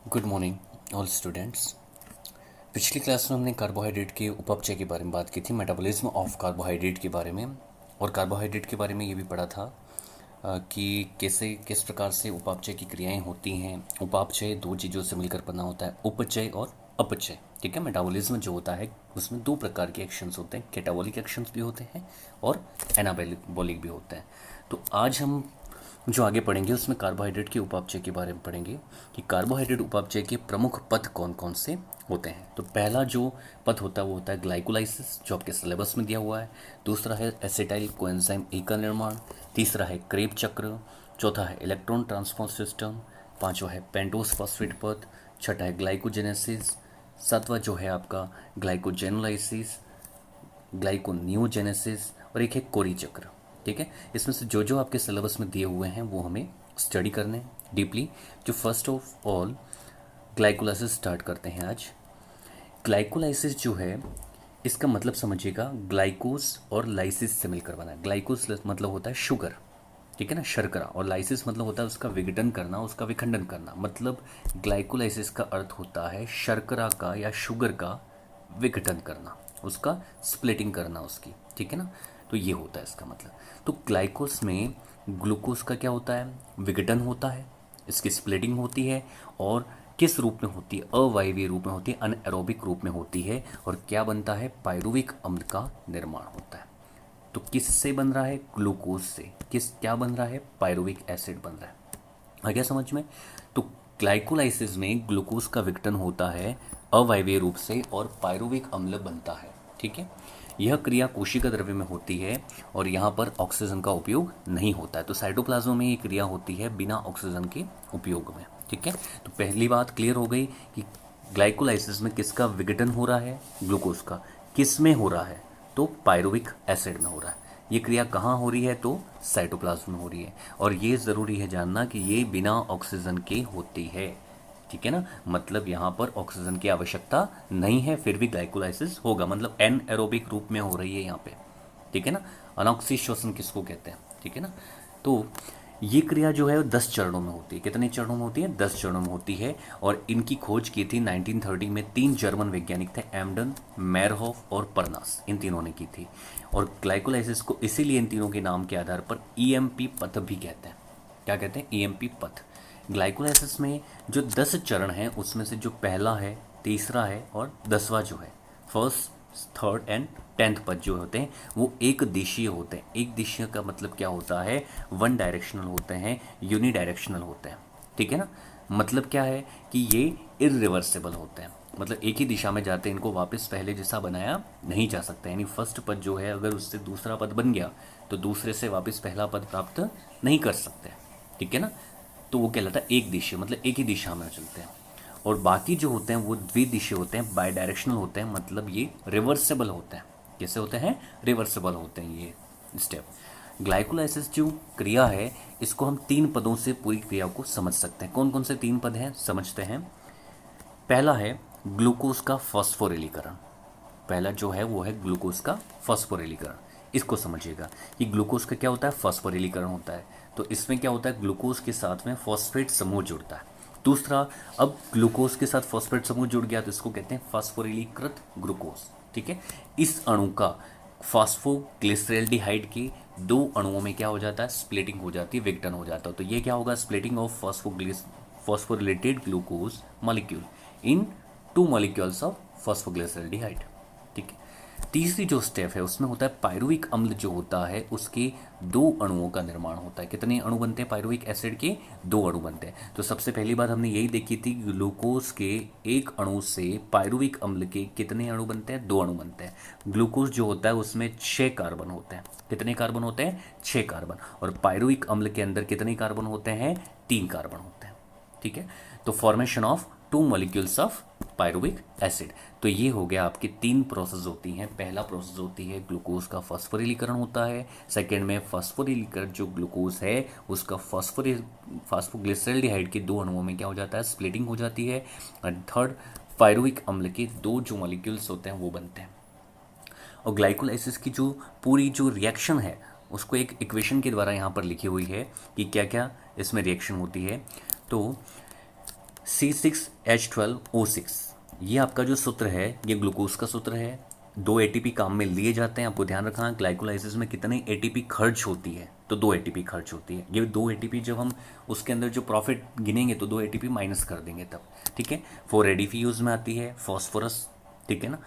Good morning all students. पिछली class में हमने कार्बोहाइड्रेट के उपचय के बारे में बात की थी, मेटाबॉलिज्म ऑफ कार्बोहाइड्रेट के बारे में। और कार्बोहाइड्रेट के बारे में ये भी पढ़ा था कि कैसे किस प्रकार से उपापचय की क्रियाएं होती हैं। उपापचय दो चीज़ों से मिलकर बना होता है, उपचय और अपचय। ठीक है, मेटाबॉलिज्म जो होता है उसमें दो प्रकार के एक्शंस होते हैं, कैटाबॉलिक एक्शंस भी होते हैं और एनाबॉलिक भी होते हैं। तो आज हम जो आगे पढ़ेंगे उसमें कार्बोहाइड्रेट के उपापचय के बारे में पढ़ेंगे कि कार्बोहाइड्रेट उपापचय के प्रमुख पथ कौन कौन से होते हैं। तो पहला जो पथ होता है वो होता है ग्लाइकोलाइसिस, जो आपके सिलेबस में दिया हुआ है। दूसरा है एसिटाइल कोएंजाइम ए का निर्माण। तीसरा है क्रेब चक्र। चौथा है इलेक्ट्रॉन ट्रांसपोर्ट सिस्टम। पांचवा है पेंटोस फॉस्फेट पथ। छठा है ग्लाइकोजेनेसिस। सातवां जो है आपका ग्लाइकोजेनोलाइसिस, ग्लाइकोनियोजेनेसिस, और एक है कोरी चक्र। ठीक है, इसमें से जो जो आपके सिलेबस में दिए हुए हैं वो हमें स्टडी करने डीपली। जो first of all glycolysis start करते हैं आज। ग्लाइकोलाइसिस जो है इसका मतलब समझिएगा, ग्लाइकोस और लाइसिस से मिलकर बना है। ग्लाइकोस मतलब होता है शुगर, ठीक है ना, शर्करा, और लाइसिस मतलब होता है उसका विघटन करना, उसका विखंडन करना। मतलब ग्लाइकोलाइसिस का अर्थ होता है शर्करा का या शुगर का विघटन करना, उसका स्प्लिटिंग करना उसकी। ठीक है ना, तो ये होता है इसका मतलब। तो ग्लाइकोस में ग्लूकोज का क्या होता है, विघटन होता है, इसकी स्प्लिटिंग होती है। और किस रूप में होती है, अवायवीय रूप में होती है, अनएरोबिक रूप में होती है। और क्या बनता है, पायरुविक अम्ल का निर्माण होता है। तो किससे बन रहा है, ग्लूकोज से। किस क्या बन रहा है, पायरुविक एसिड बन रहा है। आ गया समझ में। तो ग्लाइकोलाइसिस में ग्लूकोज का विघटन होता है अवायवीय रूप से और पायरुविक अम्ल बनता है। ठीक है, यह क्रिया कोशिका द्रव्य में होती है और यहाँ पर ऑक्सीजन का उपयोग नहीं होता है। तो साइटोप्लाज्म में ये क्रिया होती है बिना ऑक्सीजन के उपयोग में। ठीक है, तो पहली बात क्लियर हो गई कि ग्लाइकोलाइसिस में किसका विघटन हो रहा है, ग्लूकोज का। किस में हो रहा है, तो पायरुविक एसिड में हो रहा है। ये क्रिया कहाँ हो रही है, तो साइटोप्लाज्म में हो रही है। और ये ज़रूरी है जानना कि ये बिना ऑक्सीजन के होती है। ठीक है ना, मतलब यहाँ पर ऑक्सीजन की आवश्यकता नहीं है, फिर भी ग्लाइकोलाइसिस होगा, मतलब एन एरोबिक रूप में हो रही है यहाँ पे। ठीक है ना, अनॉक्सी श्वसन किसको कहते हैं। ठीक है ना, तो ये क्रिया जो है वो 10 चरणों में होती है। कितने चरणों में होती है, 10 चरणों में होती है। और इनकी खोज की थी 1930 में, 3 जर्मन वैज्ञानिक थे, एम्डन, मेयरहोफ और परनास, इन तीनों ने की थी। और ग्लाइकोलाइसिस को इसीलिए इन तीनों के नाम के आधार पर ईएमपी पथ भी कहते हैं। क्या कहते हैं, ईएमपी पथ। ग्लाइकोलाइसिस में जो 10 चरण हैं उसमें से जो पहला है, तीसरा है और 10वां जो है, फर्स्ट, थर्ड एंड 10th पद जो होते हैं वो एक दिशीय होते हैं। एक दिशीय का मतलब क्या होता है, वन डायरेक्शनल होते हैं, यूनिडायरेक्शनल होते हैं। ठीक है ना, मतलब क्या है कि ये इरिवर्सिबल होते हैं, मतलब एक ही दिशा में जाते हैं, इनको वापस पहले जैसा बनाया नहीं जा सकता। यानी फर्स्ट पद जो है अगर उससे दूसरा पद बन गया तो दूसरे से वापस पहला पद प्राप्त नहीं कर सकते। ठीक है ना, तो वो कहलाता है एक दिशा, मतलब एक ही दिशा में चलते हैं। और बाकी जो होते हैं वो द्विदिशीय होते हैं, बाई डायरेक्शनल होते हैं, मतलब ये रिवर्सेबल होते हैं। कैसे होते हैं, रिवर्सेबल होते हैं ये स्टेप। ग्लाइकोलाइसिस जो क्रिया है इसको हम 3 पदों से पूरी क्रिया को समझ सकते हैं। कौन कौन से 3 पद हैं, समझते हैं। पहला है ग्लूकोज का फॉस्फोरिलीकरण। पहला जो है वो है ग्लूकोज का फॉस्फोरिलीकरण। इसको समझिएगा कि ग्लूकोज का क्या होता है, फॉस्फोरिलीकरण होता है। तो इसमें क्या होता है, ग्लूकोज के साथ में फॉस्फेट समूह जुड़ता है। दूसरा, अब ग्लूकोज के साथ फॉस्फेट समूह जुड़ गया तो इसको कहते हैं फॉस्फोरिलीकृत ग्लूकोज। ठीक है, इस अणु का फॉस्फोग्लिसरैल्डिहाइड के 2 अणुओं में क्या हो जाता है, स्प्लिटिंग हो जाती है, विघटन हो जाता है। तो ये क्या होगा, splitting of phosphorylated glucose molecule in 2 molecules of phosphoglyceraldehyde. ठीक है, तीसरी जो स्टेप है उसमें होता है पायरुविक अम्ल जो होता है उसके 2 अणुओं का निर्माण होता है। कितने अणु बनते हैं, पायरुविक एसिड के 2 अणु बनते हैं। तो सबसे पहली बात हमने यही देखी थी, ग्लूकोज के एक अणु से पायरुविक अम्ल के कितने अणु बनते हैं, 2 अणु बनते हैं। ग्लूकोज जो होता है उसमें 6 कार्बन होते हैं। कितने कार्बन होते हैं, 6 कार्बन। और पायरुविक अम्ल के अंदर कितने कार्बन होते हैं, 3 कार्बन होते हैं। ठीक है, तो formation of 2 molecules of pyruvic acid. तो ये हो गया, आपकी 3 प्रोसेस होती हैं। पहला प्रोसेस होती है ग्लूकोज का फॉस्फोरिलीकरण होता है। सेकेंड में फॉस्फोरिलीकृत जो ग्लूकोज है उसका फॉस्फोग्लिसरैल्डिहाइड के 2 अणुओं में क्या हो जाता है, स्प्लिटिंग हो जाती है। और थर्ड, पायरुविक अम्ल के 2 जो मॉलिक्यूल्स होते हैं वो बनते हैं। और ग्लाइकोलाइसिस की जो पूरी जो रिएक्शन है उसको एक इक्वेशन के द्वारा यहाँ पर लिखी हुई है कि क्या क्या इसमें रिएक्शन होती है। तो C6H12O6 ये आपका जो सूत्र है ये ग्लूकोज का सूत्र है। 2 एटीपी काम में लिए जाते हैं। आपको ध्यान रखना ग्लाइकोलाइसिस में कितने एटीपी खर्च होती है, तो 2 एटीपी खर्च होती है। ये 2 एटीपी जब हम उसके अंदर जो प्रॉफिट गिनेंगे तो 2 एटीपी माइनस कर देंगे तब, ठीक है। 4 एडीपी यूज में आती है, फॉस्फोरस, ठीक है ना,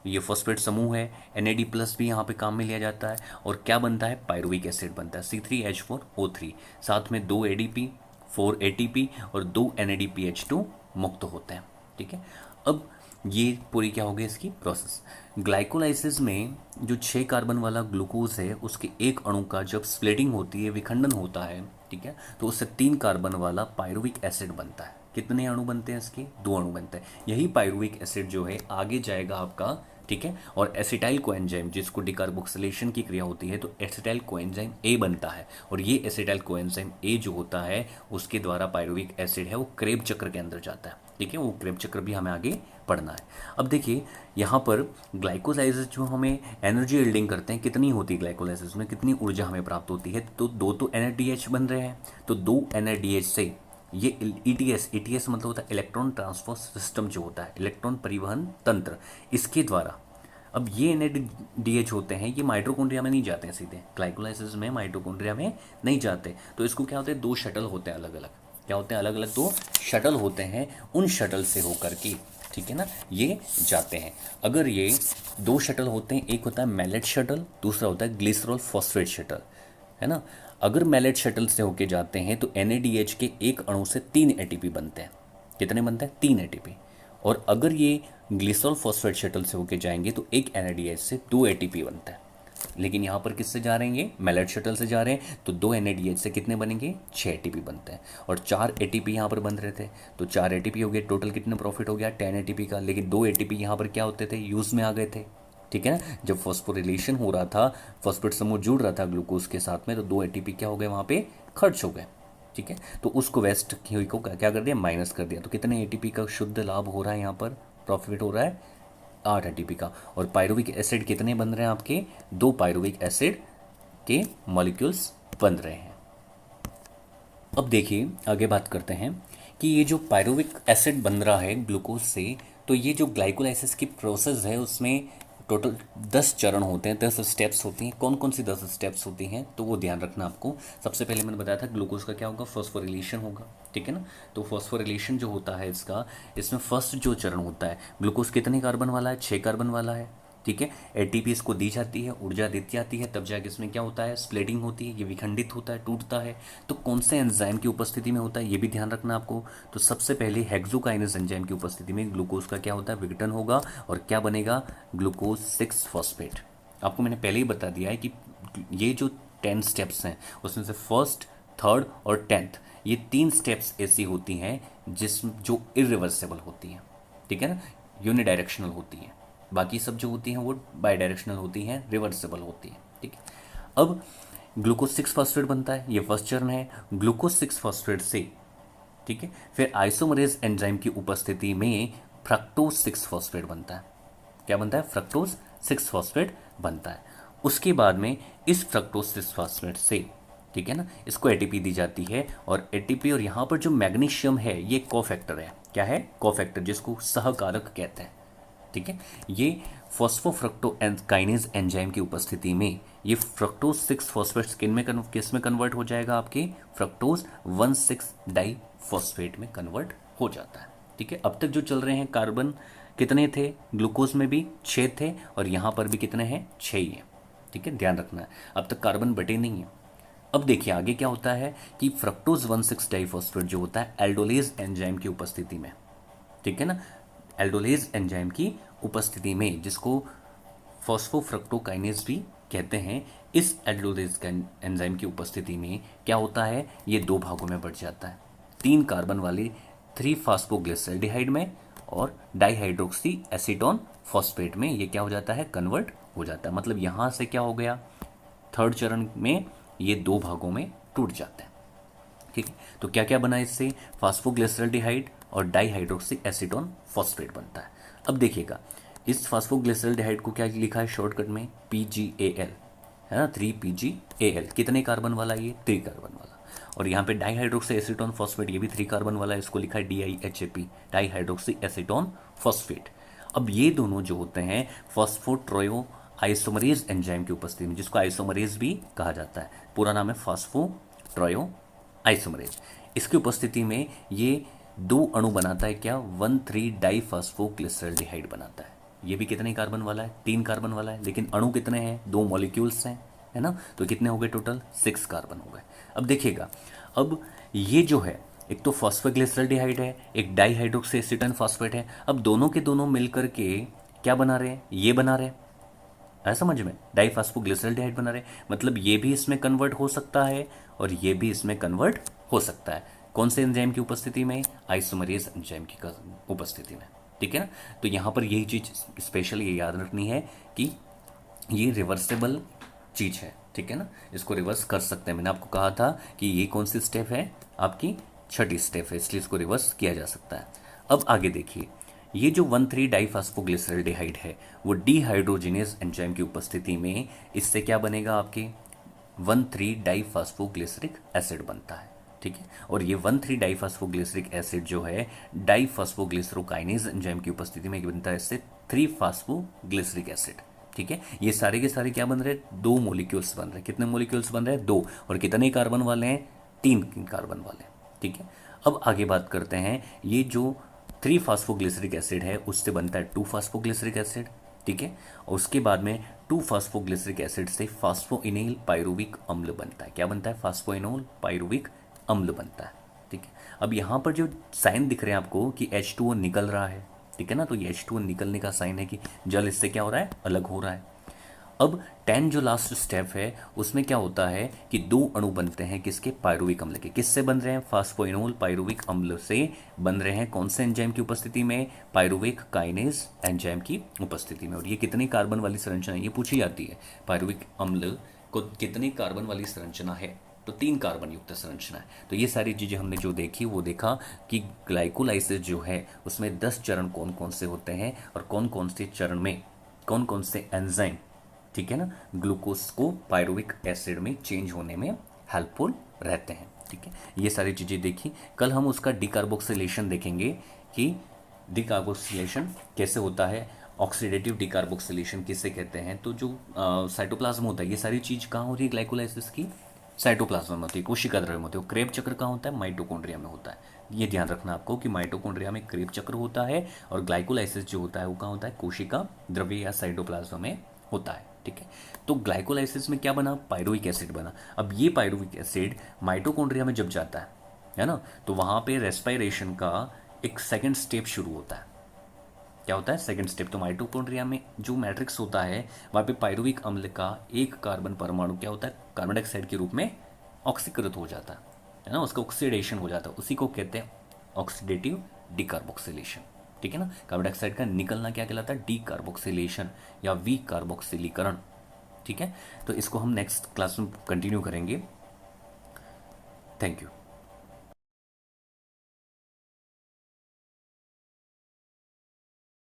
ये फॉस्फेट समूह है। NAD प्लस भी यहाँ पे काम में लिया जाता है। और क्या बनता है, पायरुविक एसिड बनता है C3H4O3। साथ में 2 ADP, 4 ATP और 2 NADPH2 मुक्त होते हैं, ठीक है। अब ये पूरी क्या हो गई इसकी प्रोसेस। ग्लाइकोलाइसिस में जो 6 कार्बन वाला ग्लूकोज है उसके एक अणु का जब स्प्लिटिंग होती है, विखंडन होता है, ठीक है, तो उससे 3 कार्बन वाला पायरुविक एसिड बनता है। कितने अणु बनते हैं इसके, 2 अणु बनते हैं। यही पायरुविक एसिड जो है आगे जाएगा आपका, ठीक है, और एसिटाइल कोएंजाइम जिसको डिकार्बोक्सिलेशन की क्रिया होती है तो एसिटाइल कोएंजाइम ए बनता है। और ये एसिटाइल कोएंजाइम ए जो होता है उसके द्वारा पायरुविक एसिड है वो क्रेब चक्र के अंदर जाता है, ठीक है। वो क्रेब चक्र भी हमें आगे पढ़ना है। अब देखिए यहाँ पर ग्लाइकोलाइसिस जो हमें एनर्जी यील्डिंग करते हैं कितनी होती है, ग्लाइकोलाइसिस में कितनी ऊर्जा हमें प्राप्त होती है, तो 2 तो NADH बन रहे हैं, तो 2 NADH से ये ETS मतलब होता है इलेक्ट्रॉन ट्रांसफर सिस्टम जो होता है, इलेक्ट्रॉन परिवहन तंत्र, इसके द्वारा अब ये NADH होते हैं, ये माइटोकॉन्ड्रिया में नहीं जाते हैं सीधे, ग्लाइकोलाइसिस में माइटोकॉन्ड्रिया में नहीं जाते। तो इसको क्या होते हैं, 2 शटल होते हैं अलग अलग, क्या होते हैं अलग अलग 2 शटल होते हैं, उन शटल से होकर के, ठीक है ना, ये जाते हैं। अगर ये 2 शटल होते हैं, एक होता है मैलेट शटल, दूसरा होता है ग्लिसरॉल फॉस्फेट शटल, है ना। अगर मैलेट शटल से होके जाते हैं तो NADH के एक अणु से 3 ATP बनते हैं। कितने बनते हैं, 3 ATP। और अगर ये ग्लिसरॉल फॉस्फेट शटल से होके जाएंगे तो एक NADH से 2 ATP बनता है। लेकिन यहाँ पर किससे जा रहे हैं, ये मैलेट शटल से जा रहे हैं, तो 2 NADH से कितने बनेंगे, 6 ATP बनते हैं। और 4 ATP यहाँ पर बन रहे थे, तो 4 ATP हो गए, टोटल कितना प्रॉफिट हो गया 10 ATP का। लेकिन 2 ATP यहाँ पर क्या होते थे, यूज़ में आ गए थे, ठीक है ना। जब फॉस्फोरिलेशन हो रहा था, फॉस्फेट समूह जुड़ रहा था ग्लूकोज के साथ में, तो 2 ATP क्या हो गए वहाँ पे खर्च हो गए, ठीक है। तो उसको वेस्ट को क्या कर दिया, माइनस कर दिया। तो कितने ATP का शुद्ध लाभ हो रहा है, यहाँ पर प्रॉफिट हो रहा है 8 ATP का। और पायरुविक एसिड कितने बन रहे हैं आपके, 2 पायरुविक एसिड के मॉलिक्यूल्स बन रहे हैं। अब देखिए आगे बात करते हैं कि ये जो पायरुविक एसिड बन रहा है ग्लूकोज से, तो ये जो ग्लाइकोलाइसिस की प्रोसेस है उसमें टोटल 10 चरण होते हैं, 10 स्टेप्स होती हैं। कौन कौन सी 10 स्टेप्स होती हैं, तो वो ध्यान रखना आपको। सबसे पहले मैंने बताया था ग्लूकोज का क्या होगा, फॉस्फोरिलेशन होगा, ठीक है ना। तो फॉस्फोरिलेशन जो होता है इसका, इसमें फर्स्ट जो चरण होता है, ग्लूकोज कितने कार्बन वाला है, 6 कार्बन वाला है, ठीक है। ATP इसको दी जाती है, ऊर्जा दी जाती है, तब जाके इसमें क्या होता है, स्प्लिटिंग होती है, ये विखंडित होता है, टूटता है। तो कौन से एंजाइम की उपस्थिति में होता है ये भी ध्यान रखना आपको। तो सबसे पहले हेक्सोकाइनेज एंजाइम की उपस्थिति में ग्लूकोज का क्या होता है, विघटन होगा और क्या बनेगा, ग्लूकोज 6 फॉस्फेट। आपको मैंने पहले ही बता दिया है कि ये जो 10 स्टेप्स हैं उसमें से फर्स्ट, थर्ड और 10th ये 3 स्टेप्स ऐसी होती हैं जो इरिवर्सिबल होती हैं, ठीक है ना, यूनिडायरेक्शनल होती हैं। बाकी सब जो होती हैं वो बाई डायरेक्शनल होती हैं, रिवर्सिबल होती हैं, ठीक है। अब ग्लूकोज 6 फॉस्फेट बनता है, ये फर्स्ट चरण है। ग्लूकोज 6 फॉस्फेट से, ठीक है, फिर आइसोमरेज एंजाइम की उपस्थिति में फ्रक्टोज 6 फॉस्फेट बनता है। क्या बनता है, फ्रक्टोज 6 फॉस्फेट बनता है। उसके बाद में इस फ्रक्टोज 6 फॉस्फेट से, ठीक है ना, इसको ATP दी जाती है। और ATP और यहाँ पर जो मैग्नीशियम है ये कोफैक्टर है। क्या है, कोफैक्टर, जिसको सहकारक कहते हैं, ठीक है। ये फॉस्फोफ्रक्टोकाइनेज एंजाइम की उपस्थिति में ये फ्रक्टोज 6 फॉस्फेट किस में कन्वर्ट हो जाएगा, आपके फ्रक्टोज 1,6 डाइफॉस्फेट में कन्वर्ट हो जाता है, ठीक है। अब तक जो चल रहे हैं कार्बन कितने थे, ग्लूकोज में भी 6 थे और यहाँ पर भी कितने हैं, 6 ही है, ठीक है, ध्यान रखना है। अब तक कार्बन बटे नहीं है। अब देखिए आगे क्या होता है कि फ्रक्टोज 1,6 डाइफॉस्फेट जो होता है एल्डोलेज एंजाइम की उपस्थिति में, ठीक है ना, एल्डोलेज एंजाइम की उपस्थिति में, जिसको फॉस्फोफ्रक्टोकाइनेज भी कहते हैं, इस एल्डोलेज एंजाइम की उपस्थिति में क्या होता है, ये 2 भागों में बढ़ जाता है। 3 कार्बन वाले 3-फॉस्फोग्लिसरॉल्डिहाइड में और डाइहाइड्रोक्सी एसीटोन फॉस्फेट में ये क्या हो जाता है, कन्वर्ट हो जाता है। मतलब यहाँ से क्या हो गया, थर्ड चरण में ये 2 भागों में टूट जाते हैं, ठीक है। तो क्या क्या बना इससे, फॉस्फोग्लिसरॉल्डिहाइड और डाइहाइड्रोक्सी एसीटोन फॉस्फेट बनता है। अब देखिएगा इस फॉस्फोग्लिसरॉल्डिहाइड को क्या लिखा है शॉर्टकट में, PGAL, है ना, 3PGAL। कितने कार्बन वाला, ये 3 कार्बन वाला। और यहाँ पे डाईहाइड्रोक्सी एसीटोन फॉस्फेट, ये भी 3 कार्बन वाला है, इसको लिखा है DIHAP, डाईहाइड्रोक्सी एसीटोन फॉस्फेट। अब ये दोनों जो होते हैं फॉस्फोट्रोयो आइसोमरेज एंजाइम की उपस्थिति में, जिसको आइसोमरेज भी कहा जाता है, पूरा नाम है फॉस्फोट्रोयो आइसोमरेज, इसकी उपस्थिति में ये 2 अणु बनाता है क्या, 1,3 डाइफॉस्फोग्लिसरॉल्डिहाइड बनाता है। ये भी कितने कार्बन वाला है, 3 कार्बन वाला है, लेकिन अणु कितने हैं, 2 मॉलिक्यूल्स हैं, है ना, तो कितने हो गए टोटल, 6 कार्बन हो गए। अब देखिएगा, अब ये जो है एक तो फॉस्फोग्लिसरॉल्डिहाइड है, एक डाईहाइड्रोक्सी एसीटोन फॉस्फेट है, अब दोनों के दोनों मिलकर के क्या बना रहे हैं, ये बना रहे हैं, है समझ में, डाइफॉस्फोग्लिसरॉल्डिहाइड बना रहे हैं, मतलब ये भी इसमें कन्वर्ट हो सकता है और ये भी इसमें कन्वर्ट हो सकता है, कौन से एंजाइम की उपस्थिति में, आइसोमरेज एंजाइम की उपस्थिति में, ठीक है ना। तो यहाँ पर यही चीज़ स्पेशल ये याद रखनी है कि ये रिवर्सेबल चीज़ है, ठीक है ना, इसको रिवर्स कर सकते हैं। मैंने आपको कहा था कि ये कौन सी स्टेप है, आपकी 6ठी स्टेप है, इसलिए इसको रिवर्स किया जा सकता है। अब आगे देखिए, ये जो 1,3 डाइफॉस्फोग्लिसरॉल्डिहाइड है वो डीहाइड्रोजिनेज एंजाइम की उपस्थिति में इससे क्या बनेगा, आपके 1,3 डाइफॉस्फोग्लिसरिक एसिड बनता है, ठीक है। और ये 1,3 डाइफॉस्फोग्लिसरिक एसिड जो है डाइफॉस्फोग्लिसरोकाइनेज एंजाइम की उपस्थिति में बनता है इससे 3 फास्फोग्लिसरिक एसिड, ठीक है। ये सारे के सारे क्या बन रहे हैं, 2 मॉलिक्यूल्स बन रहे हैं। कितने मॉलिक्यूल्स बन रहे हैं, 2, और कितने कार्बन वाले हैं, 3 कार्बन वाले, ठीक है। अब आगे बात करते हैं, ये जो 3 फास्फोग्लिसरिक एसिड है उससे बनता है 2 फास्फोग्लिसरिक एसिड, ठीक है। और उसके बाद में 2 फास्फोग्लिसरिक एसिड से फास्फोइनोल पायरुविक अम्ल बनता है, क्या बनता है, फास्फोइनोल पायरुविक अम्ल बनता है, ठीक है। अब यहाँ पर जो साइन दिख रहे हैं आपको कि H2O निकल रहा है, ठीक है ना, तो ये H2O निकलने का साइन है कि जल इससे क्या हो रहा है, अलग हो रहा है। अब 10 जो लास्ट स्टेप है उसमें क्या होता है कि 2 अणु बनते हैं किसके, पायरुविक अम्ल के, किससे बन रहे हैं, फास्फोइनोल पायरुविक अम्ल से बन रहे हैं, कौन से एंजाइम की उपस्थिति में, पायरुविक काइनेज एंजाइम की उपस्थिति में। और ये कितनी कार्बन वाली संरचना है, ये पूछी जाती है, पायरुविक अम्ल को कितनी कार्बन वाली संरचना है, तो 3 कार्बन युक्त संरचना है। तो ये सारी चीज़ें हमने जो देखी वो देखा कि ग्लाइकोलाइसिस जो है उसमें 10 चरण कौन कौन से होते हैं और कौन कौन से चरण में कौन कौन से एंजाइम, ठीक है ना, ग्लूकोज को पायरुविक एसिड में चेंज होने में हेल्पफुल रहते हैं, ठीक है। ये सारी चीज़ें देखी। कल हम उसका डिकार्बोक्सिलेशन देखेंगे कि डिकार्बोक्सिलेशन कैसे होता है, ऑक्सीडेटिव डिकार्बोक्सिलेशन किसे कहते हैं। तो जो साइटोप्लाज्म होता है, ये सारी चीज़ कहाँ हो रही है ग्लाइकोलाइसिस की, साइटोप्लाज्म में होती है, कोशिका द्रव्य में होती है। क्रेब चक्र कहाँ होता है, माइटोकॉन्ड्रिया में होता है। ये ध्यान रखना आपको कि माइटोकॉन्ड्रिया में क्रेब चक्र होता है और ग्लाइकोलाइसिस जो होता है वो कहाँ होता है, कोशिका द्रव्य या साइटोप्लाज्म में होता है, ठीक है। तो ग्लाइकोलाइसिस में क्या बना, पायरुविक एसिड बना। अब ये पायरुविक एसिड माइटोकॉन्ड्रिया में जब जाता है ना, तो वहाँ पे रेस्पिरेशन का एक सेकंड स्टेप शुरू होता है। क्या होता है, सेकंड स्टेप। तो माइटोकॉन्ड्रिया में जो मैट्रिक्स होता है वहाँ पे पायरुविक अम्ल का 1 कार्बन परमाणु क्या होता है, कार्बन डाइऑक्साइड के रूप में ऑक्सीकृत हो जाता है ना, उसका ऑक्सीडेशन हो जाता है, उसी को कहते हैं ऑक्सीडेटिव डिकार्बोक्सिलेशन, ठीक है ना। कार्बन डाइऑक्साइड का निकलना क्या कहलाता है, डीकार्बोक्सिलेशन या विकार्बोक्सिलीकरण, ठीक है। तो इसको हम नेक्स्ट क्लास में कंटिन्यू करेंगे। Thank you.